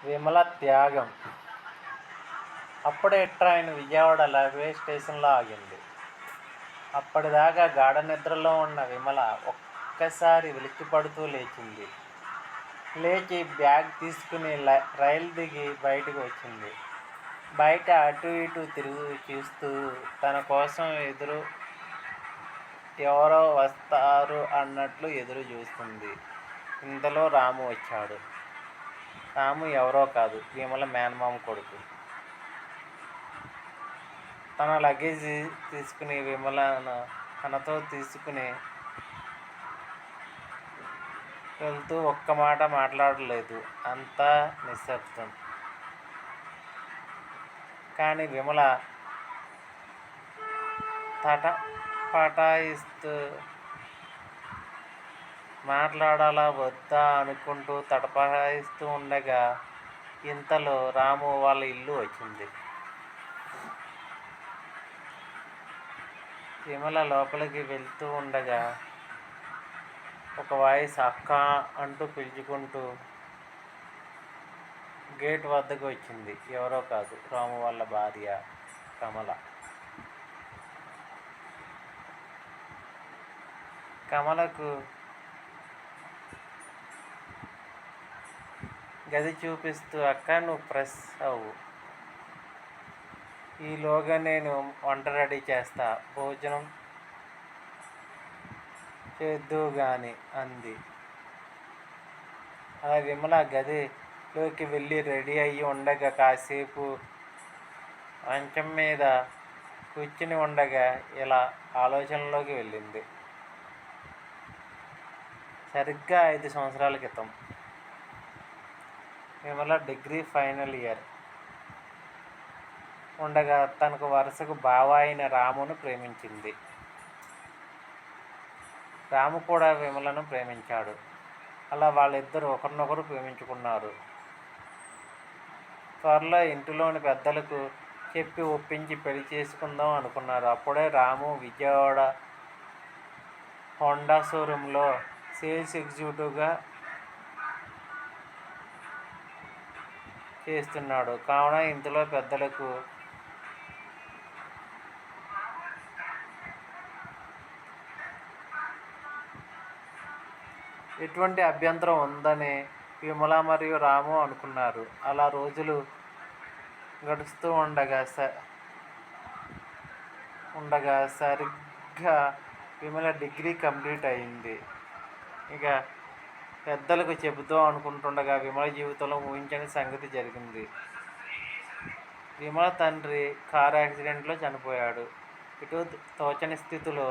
విమల త్యాగం. అప్పుడే train Vijayawada railway స్టేషన్లో ఆగింది. అప్పటిదాకా గాఢ నిద్రలో ఉన్న విమల ఒక్కసారి ఉలిక్కిపడుతూ లేచింది. లేచి బ్యాగ్ తీసుకుని రైలు దిగి బయటకు వచ్చింది. బయట అటు ఇటు చూస్తూ తన కోసం ఎవరో వస్తారు అన్నట్లు ఎదురు చూస్తుంది. ఇంతలో రాము వచ్చాడు. రాము ఎవరో కాదు, విమల మేనమామ కొడుకు. తన లగేజ్ తీసుకుని విమలను తనతో తీసుకుని వెళ్తూ ఒక్క మాట మాట్లాడలేదు. అంతా నిశ్శబ్దం. కానీ విమల పటాయిస్తూ మాట్లాడాలా వద్దా అనుకుంటూ తటపటాయిస్తూ ఉండగా ఇంతలో రాము వాళ్ళ ఇల్లు వచ్చింది. విమల లోపలికి వెళ్తూ ఉండగా ఒక వాయిస్ అక్క అంటూ పిలుచుకుంటూ గేట్ వద్దకు వచ్చింది. ఎవరో కాదు, రాము వాళ్ళ భార్య కమల. కమలకు గది చూపిస్తూ అక్క నువ్వు ఫ్రెష్ అవ్వు, ఈలోగా నేను వంట రెడీ చేస్తా, భోజనం చేద్దువు గాని అంది. అలా విమల గదిలోకి వెళ్ళి రెడీ అయ్యి ఉండగా కాసేపు మంచం మీద కూర్చుని ఉండగా ఇలా ఆలోచనలోకి వెళ్ళింది. సరిగ్గా 5 సంవత్సరాల క్రితం విమల డిగ్రీ ఫైనల్ ఇయర్ ఉండగా తనకు వరుసకు బావ అయిన రామును ప్రేమించింది. రాము కూడా విమలను ప్రేమించాడు. అలా వాళ్ళిద్దరూ ఒకరినొకరు ప్రేమించుకున్నారు. త్వరలో ఇంటిలోని పెద్దలకు చెప్పి ఒప్పించి పెళ్లి చేసుకుందాం అనుకున్నారు. అప్పుడే రాము విజయవాడ హోండా షోరూంలో సేల్స్ ఎగ్జిక్యూటివ్గా చేస్తున్నాడు. కావున ఇంట్లో పెద్దలకు ఎటువంటి అభ్యంతరం ఉందని విమల మరియు రాము అనుకున్నారు. అలా రోజులు గడుస్తూ ఉండగా సరిగ్గా విమల డిగ్రీ కంప్లీట్ అయింది. ఇక పెద్దలకు చెబుతాం అనుకుంటుండగా విమల జీవితంలో ఊహించని సంగతి జరిగింది. విమల తండ్రి కారు యాక్సిడెంట్లో చనిపోయాడు. ఇటు తోచని స్థితిలో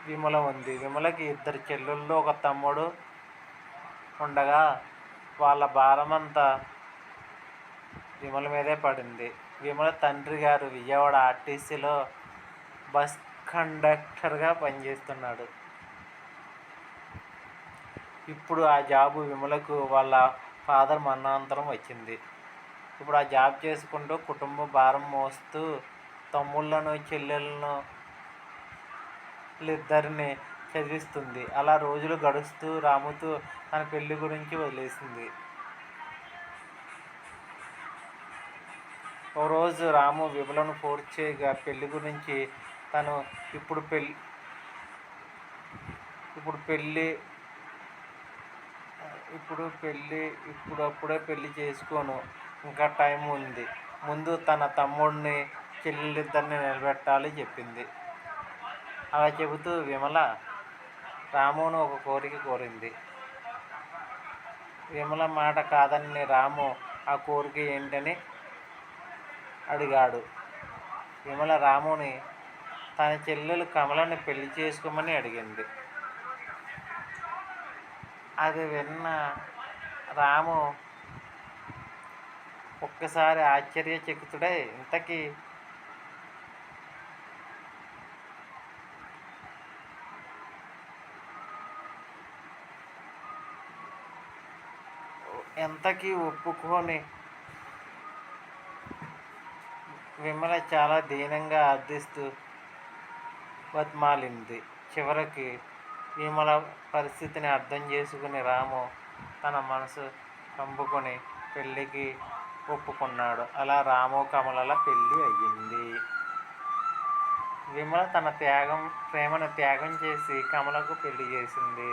విమల ఉంది. విమలకి 2 చెల్లెళ్ళు, ఒక తమ్ముడు ఉండగా వాళ్ళ భారమంతా విమల మీదే పడింది. విమల తండ్రి గారు విజయవాడ ఆర్టీసీలో బస్ కండక్టర్గా పనిచేస్తున్నాడు. ఇప్పుడు ఆ జాబు విమలకు వాళ్ళ ఫాదర్ మరణానంతరం వచ్చింది. ఇప్పుడు ఆ జాబ్ చేసుకుంటూ కుటుంబ భారం మోస్తూ తమ్ముళ్ళను చెల్లెళ్ళను ఇద్దరిని చదివిస్తుంది. అలా రోజులు గడుస్తూ రాముతో తన పెళ్లి గురించి వదిలేసింది. ఓ రోజు రాము విమలను ఫోర్స్ చేయగా పెళ్లి గురించి తను ఇప్పుడప్పుడే పెళ్లి చేసుకోను, ఇంకా టైం ఉంది, ముందు తన తమ్ముడిని చెల్లెలిద్దరిని నిలబెట్టాలి చెప్పింది. అలా చెబుతూ విమల రామును ఒక కోరిక కోరింది. విమల మాట కాదని రాము ఆ కోరిక ఏంటని అడిగాడు. విమల రాముని తన చెల్లెలు కమలని పెళ్లి చేసుకోమని అడిగింది. అది విన్న రాము ఒక్కసారి ఆశ్చర్యచకితుడై ఎంతకీ ఒప్పుకొని విమల చాలా దీనంగా అర్థిస్తూ బతిమాలింది. చివరికి విమల పరిస్థితిని అర్థం చేసుకుని రాము తన మనసు చంపుకొని పెళ్ళికి ఒప్పుకున్నాడు. అలా రాము కమలల పెళ్ళి అయ్యింది. విమల తన ప్రేమను త్యాగం చేసి కమలకు పెళ్లి చేసింది.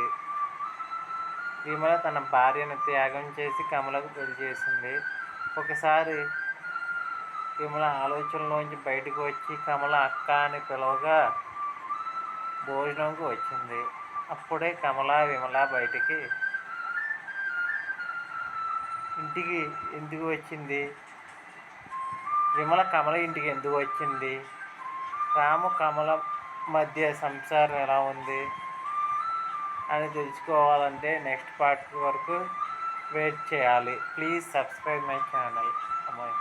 విమల తన భార్యను త్యాగం చేసి కమలకు పెళ్లి చేసింది. ఒకసారి విమల ఆలోచనలోంచి బయటకు వచ్చి కమల అక్క అని పిలవగా భోజనంకు వచ్చింది. అప్పుడే కమల విమల బయటికి ఇంటికి ఎందుకు వచ్చింది? విమల కమల ఇంటికి ఎందుకు వచ్చింది? రాము కమల మధ్య సంసారం ఎలా ఉంది అని తెలుసుకోవాలంటే నెక్స్ట్ పార్ట్ వరకు వెయిట్ చేయాలి. Please subscribe my channel. అమ్మాయి